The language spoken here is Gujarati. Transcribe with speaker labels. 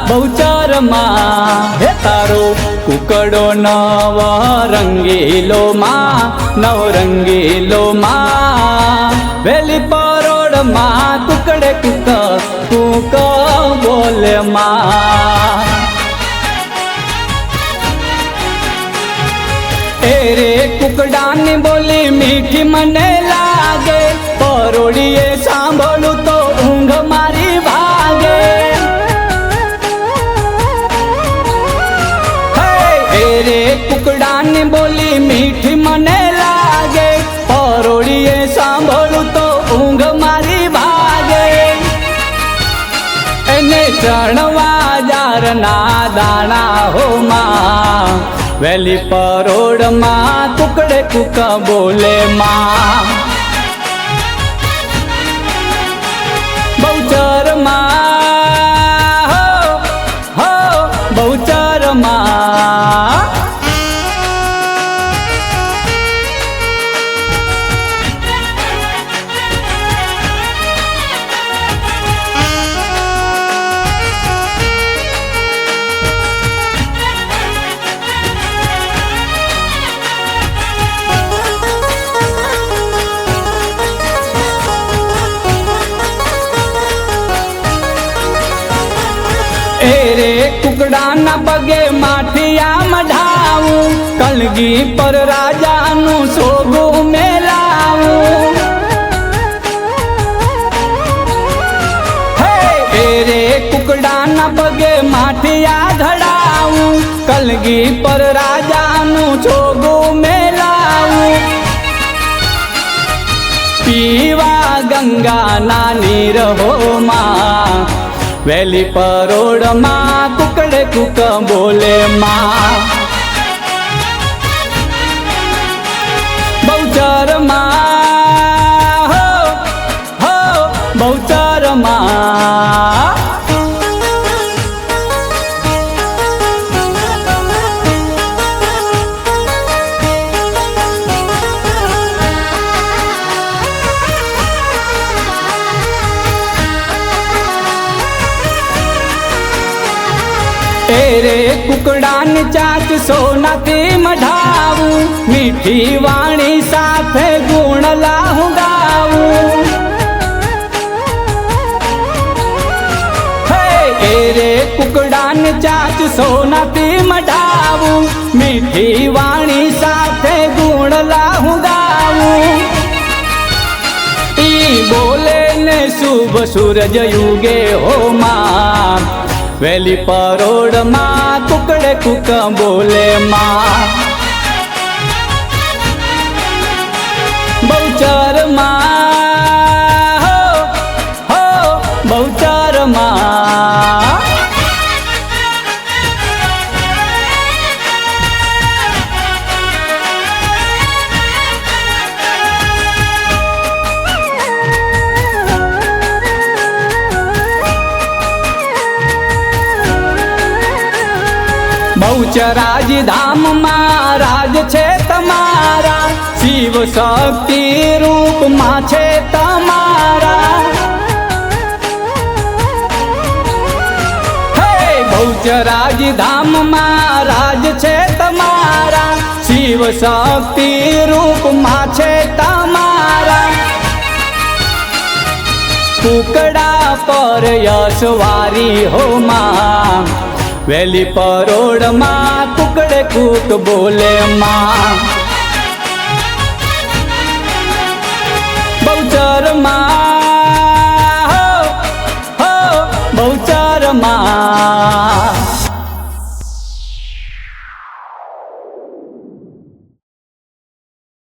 Speaker 1: બહુચર માં હે તારો કુકડો નવ રંગીલો માં નવ રંગીલો માં વેલી પરોડ માં કુકડે કુક કુક બોલે માં એરે કુકડાની બોલી મીઠી મને લાગે પરોડીએ સાંભળું તો ઊંઘ મારી ભાગે રે કુકડાની બોલી મીઠી મને લાગે પરોડીએ સાંભળું તો ઊંઘ મારી ભાગે એને ચણવા જારના દાણા હો માં વેલી પરોડ માં કુકડે કુક બોલે માં બહુચર માં હો બહુચર માં રે કુકડાના પગે માઠિયા મઢાવું કલગી પર રાજાનું શોભું મેલાવું હે રે કુકડાના પગે માઠિયા ધડાવું કલગી પર રાજાનું શોભું મેલાવું પીવા ગંગાના નીર હો માં વેલી પરોડ માં કુકડે કુક બોલે માં બહુચર માં હો બહુચર માં રે કુકડાની ચાચ સોનાથી મઢાવું મીઠી વાણી સાથે ગુણ લાહું ગાવું હે રે કુકડાની ચાચ સોનાથી મઢાવું મીઠી વાણી સાથે ગુણ લાહું ગાવું ઈ બોલે ને શુભ સૂરજ યુગે હો માં વેલી પરોડ માં કુકડે કુક બોલે માં બહુચર માં હો બહુચર માં બહુચરાજ ધામ માં રાજ છે તમારા શિવ શક્તિ રૂપ માં છે તમારા હે બહુચરાજ ધામ માં રાજ છે તમારા શિવ શક્તિ રૂપ માં છે તમારા કુકડા પર યશવારી હો માં વેલી પરોડ માં કુકડે કુક બોલે માં બહુચર માં હો બહુચર માં